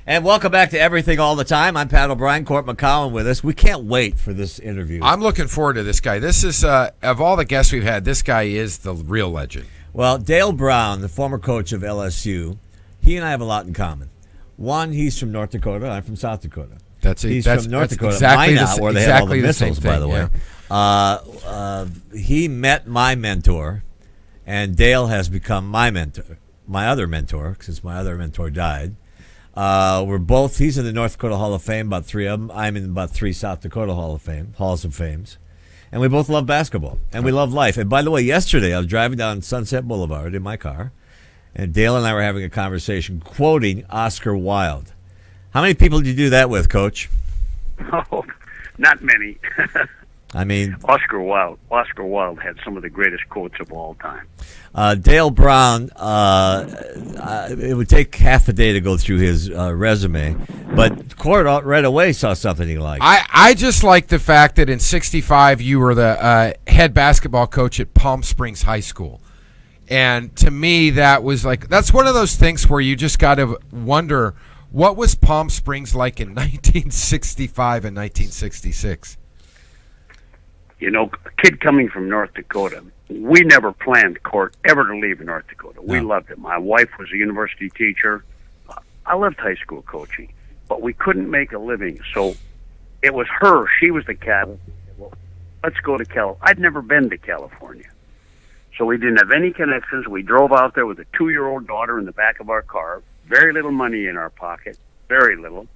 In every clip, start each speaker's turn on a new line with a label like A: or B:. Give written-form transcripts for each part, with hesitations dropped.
A: And welcome back to Everything All the Time. I'm Pat O'Brien, Court McCowan with us. We can't wait for this interview.
B: I'm looking forward to this guy. This is, of all the guests we've had, this guy is the real legend.
A: Well, Dale Brown, the former coach of LSU, he and I have a lot in common. One, he's from North Dakota. I'm from South Dakota.
B: He's
A: from North Dakota,
B: exactly
A: Minot, where they have all the missiles,
B: thing,
A: by the way. Yeah. He met my mentor, and Dale has become my mentor, my other mentor, since my other mentor died. He's in the North Dakota Hall of Fame, about 3 of them. I'm in about 3 South Dakota Halls of Fames. And we both love basketball, and we love life. And by the way, yesterday I was driving down Sunset Boulevard in my car, and Dale and I were having a conversation quoting Oscar Wilde. How many people did you do that with, Coach?
C: Oh, not many.
A: I mean,
C: Oscar Wilde had some of the greatest quotes of all time.
A: Dale Brown, it would take half a day to go through his resume, but Court right away saw something he liked.
B: I just like the fact that in '65 you were the head basketball coach at Palm Springs High School. And to me, that's one of those things where you just got to wonder, what was Palm Springs like in 1965 and 1966?
C: You know, a kid coming from North Dakota, we never planned, Court, ever to leave North Dakota. We loved it. My wife was a university teacher. I loved high school coaching, but we couldn't make a living. So it was her. She was the captain. Well, let's go to California. I'd never been to California. So we didn't have any connections. We drove out there with a 2-year-old daughter in the back of our car, very little money in our pocket, very little.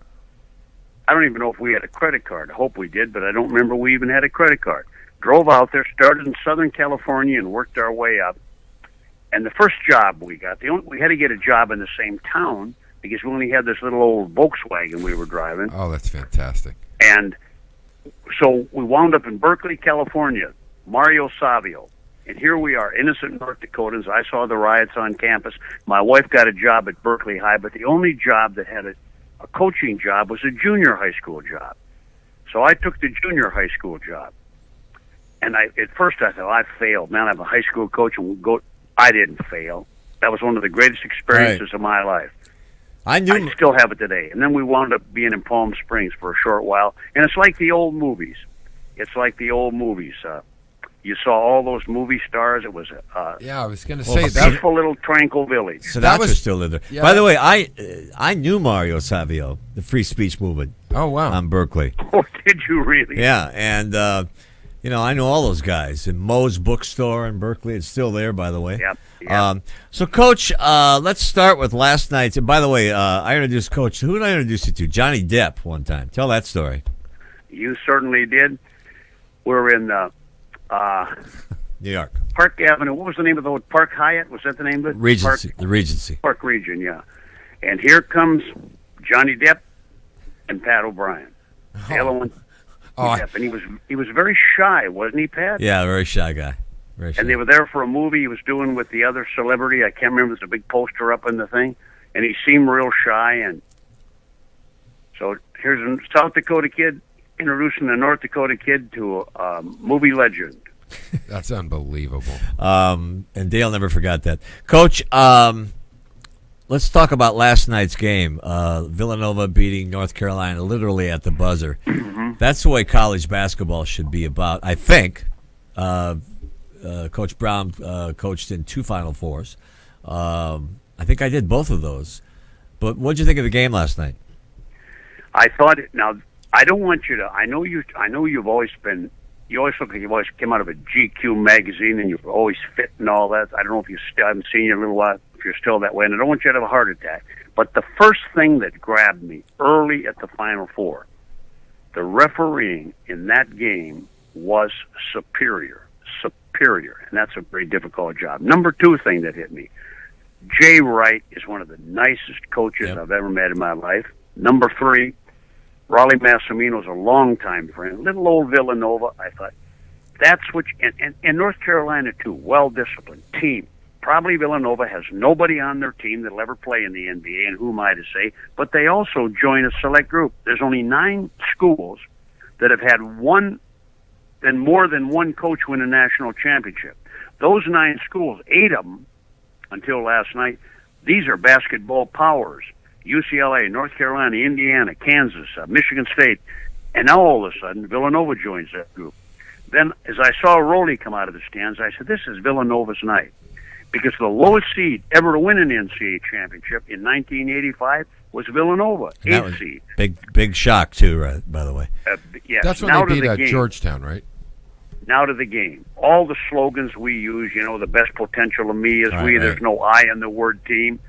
C: I don't even know if we had a credit card. I hope we did, but I don't remember we even had a credit card. Drove out there, started in Southern California, and worked our way up. And the first job we got, we had to get a job in the same town because we only had this little old Volkswagen we were driving.
B: Oh, that's fantastic.
C: And so we wound up in Berkeley, California, Mario Savio. And here we are, innocent North Dakotans. I saw the riots on campus. My wife got a job at Berkeley High, but the only job that had a coaching job was a junior high school job. So I took the junior high school job. And at first I thought, I failed. Man, I'm a high school coach, and I didn't fail. That was one of the greatest experiences of my life. I still have it today. And then we wound up being in Palm Springs for a short while. And it's like the old movies. You saw all those movie stars. It was
B: I was going to say
C: a peaceful little tranquil village.
A: Sinatra still lived there. Yeah. By the way, I knew Mario Savio, the free speech movement.
B: Oh wow,
A: on Berkeley.
C: Oh, did you really?
A: Yeah, and I know all those guys. In Moe's Bookstore in Berkeley, it's still there, by the way.
C: Yep.
A: So, Coach, let's start with last night's. And by the way, I introduced Coach. Who did I introduce you to? Johnny Depp one time. Tell that story.
C: You certainly did. We're in
A: New York.
C: Park Avenue. What was the name of the Park Hyatt? Was that the name of it?
A: Regency. The Regency.
C: Park Region, yeah. And here comes Johnny Depp and Pat O'Brien. The other one. And he was very shy, wasn't he, Pat?
A: Yeah, very shy guy. Very shy.
C: And they were there for a movie he was doing with the other celebrity. I can't remember. There's a big poster up in the thing. And he seemed real shy. And so here's a South Dakota kid introducing a North Dakota kid to a movie legend.
B: That's unbelievable.
A: And Dale never forgot that. Coach, let's talk about last night's game. Villanova beating North Carolina literally at the buzzer.
C: Mm-hmm.
A: That's the way college basketball should be about, I think. Coach Brown coached in 2 Final Fours. I think I did both of those. But what did you think of the game last night?
C: I thought now I don't want you to. I know you've always been. You always look like you've always come out of a GQ magazine, and you're always fit and all that. I don't know if I haven't seen you in a little while. If you're still that way, and I don't want you to have a heart attack. But the first thing that grabbed me early at the Final Four, the refereeing in that game was superior, and that's a very difficult job. Number 2 thing that hit me, Jay Wright is one of the nicest coaches I've ever met in my life. Number 3, Raleigh Massimino's a longtime friend. Little old Villanova, I thought, That's what, and North Carolina too, well-disciplined team. Probably Villanova has nobody on their team that'll ever play in the NBA, and who am I to say? But they also join a select group. There's only 9 schools that have had more than one coach win a national championship. Those 9 schools, 8 of them, until last night, these are basketball powers. UCLA, North Carolina, Indiana, Kansas, Michigan State, and now all of a sudden Villanova joins that group. Then as I saw Rowley come out of the stands, I said, this is Villanova's night. Because the lowest seed ever to win an NCAA championship in 1985 was Villanova, 8th seed.
A: Big shock, too, right, by the way.
C: Yes.
B: That's when they beat Georgetown, right?
C: Now to the game. All the slogans we use, the best potential of me is we. Right. There's no I in the word team.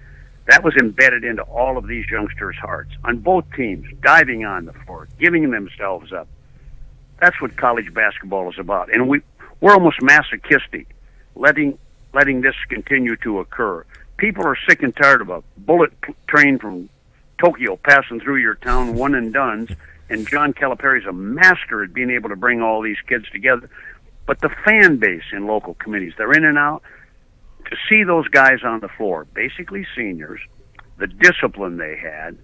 C: That was embedded into all of these youngsters' hearts. On both teams, diving on the floor, giving themselves up. That's what college basketball is about. And we're almost masochistic, letting this continue to occur. People are sick and tired of a bullet train from Tokyo passing through your town, one and dones, and John Calipari's a master at being able to bring all these kids together. But the fan base in local committees, they're in and out. To see those guys on the floor, basically seniors, the discipline they had,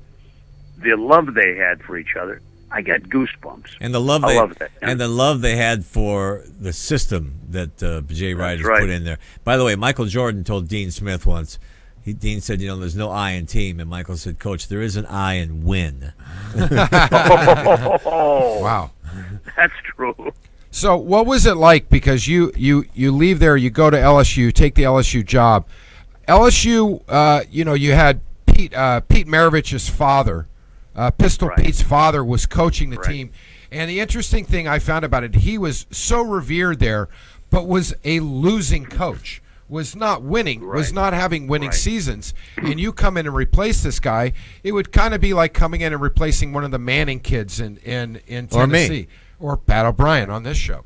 C: the love they had for each other, I got goosebumps.
A: And the love the love they had for the system that Jay Wright has put in there. By the way, Michael Jordan told Dean Smith once. Dean said, there's no I in team, and Michael said, Coach, there is an I in win.
C: Wow, that's true.
B: So, what was it like? Because you leave there, you go to LSU, take the LSU job. LSU, you had Pete Maravich's father. Pistol Pete's father was coaching the team. And the interesting thing I found about it, he was so revered there, but was a losing coach, was not winning, was not having winning seasons. And you come in and replace this guy, it would kind of be like coming in and replacing one of the Manning kids in Tennessee.
A: Or me.
B: Or Pat O'Brien on this show.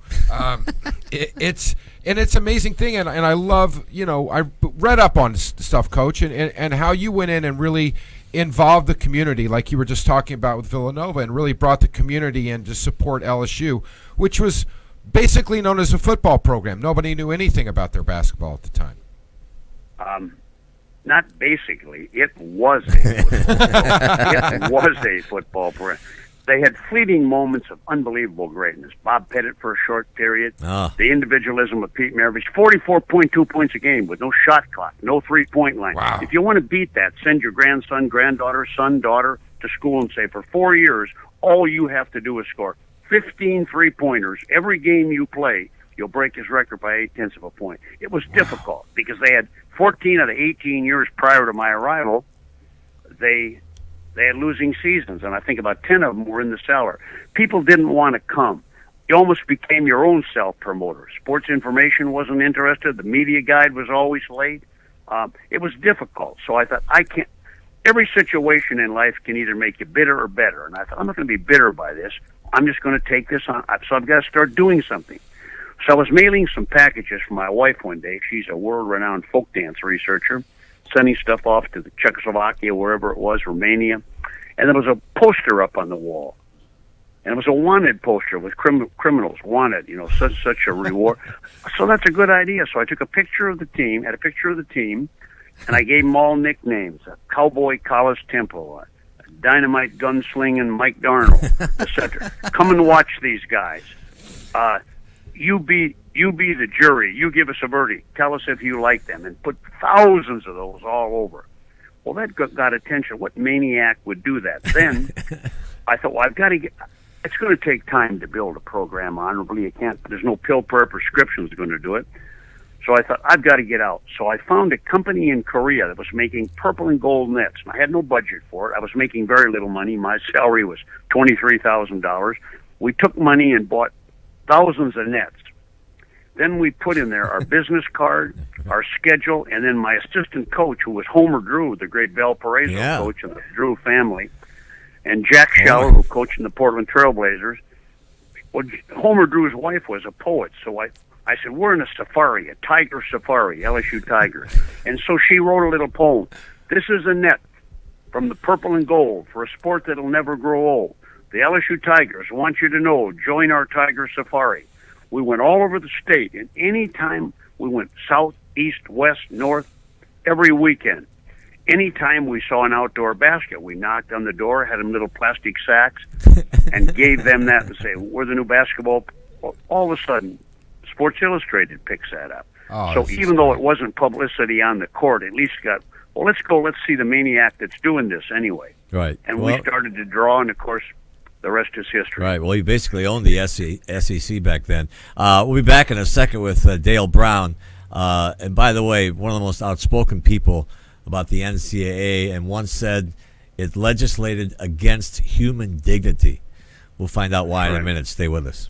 B: It's an amazing thing, and I love, I read up on stuff, Coach, and how you went in and really involved the community, like you were just talking about with Villanova, and really brought the community in to support LSU, which was basically known as a football program. Nobody knew anything about their basketball at the time.
C: Not basically. It was a football program. It was a football program. They had fleeting moments of unbelievable greatness. Bob Pettit for a short period. The individualism of Pete Maravich. 44.2 points a game with no shot clock, no three-point line.
B: Wow.
C: If you want to beat that, send your grandson, granddaughter, son, daughter to school and say, for 4 years, all you have to do is score 15 three-pointers. Every game you play, you'll break his record by 0.8 of a point. It was difficult because they had 14 out of 18 years prior to my arrival, they had losing seasons, and I think about 10 of them were in the cellar. People didn't want to come. You almost became your own self-promoter. Sports information wasn't interested. The media guide was always late. It was difficult. So I thought, every situation in life can either make you bitter or better. And I thought, I'm not going to be bitter by this. I'm just going to take this on. So I've got to start doing something. So I was mailing some packages for my wife one day. She's a world-renowned folk dance researcher, sending stuff off to the Czechoslovakia, wherever it was, Romania. And there was a poster up on the wall. And it was a wanted poster with criminals wanted, such a reward. So that's a good idea. So I took a picture of the team, and I gave them all nicknames. Cowboy Collis Temple, Dynamite Gunslinging Mike Darnold, etc. Come and watch these guys. You be the jury. You give us a verdict. Tell us if you like them, and put thousands of those all over. Well, that got attention. What maniac would do that? Then I thought, well, I've got to get. It's going to take time to build a program honorably. You can't. There's no pill per prescription that's going to do it. So I thought, I've got to get out. So I found a company in Korea that was making purple and gold nets. And I had no budget for it. I was making very little money. My salary was $23,000. We took money and bought thousands of nets. Then we put in there our business card, our schedule, and then my assistant coach, who was Homer Drew, the great Valparaiso coach of the Drew family, and Jack Scheller, who coached in the Portland Trailblazers. Well, Homer Drew's wife was a poet, so I said, we're in a safari, a tiger safari, LSU Tigers. And so she wrote a little poem. This is a net from the purple and gold for a sport that'll never grow old. The LSU Tigers want you to know, join our Tiger Safari. We went all over the state, and any time we went south, east, west, north, every weekend. Anytime we saw an outdoor basket, we knocked on the door, had them little plastic sacks, and gave them that and say, we're the new basketball. All of a sudden, Sports Illustrated picks that up.
B: Oh,
C: so
B: this is
C: even though
B: great.
C: it wasn't publicity on the court, at least got, well, let's see the maniac that's doing this anyway.
A: Right.
C: And
A: Well,
C: we started to draw, and of course, the rest is history.
A: Right. Well, you basically owned the SEC back then. We'll be back in a second with Dale Brown. And by the way, one of the most outspoken people about the NCAA, and once said it legislated against human dignity. We'll find out why in a
C: Right.
A: minute. Stay with us.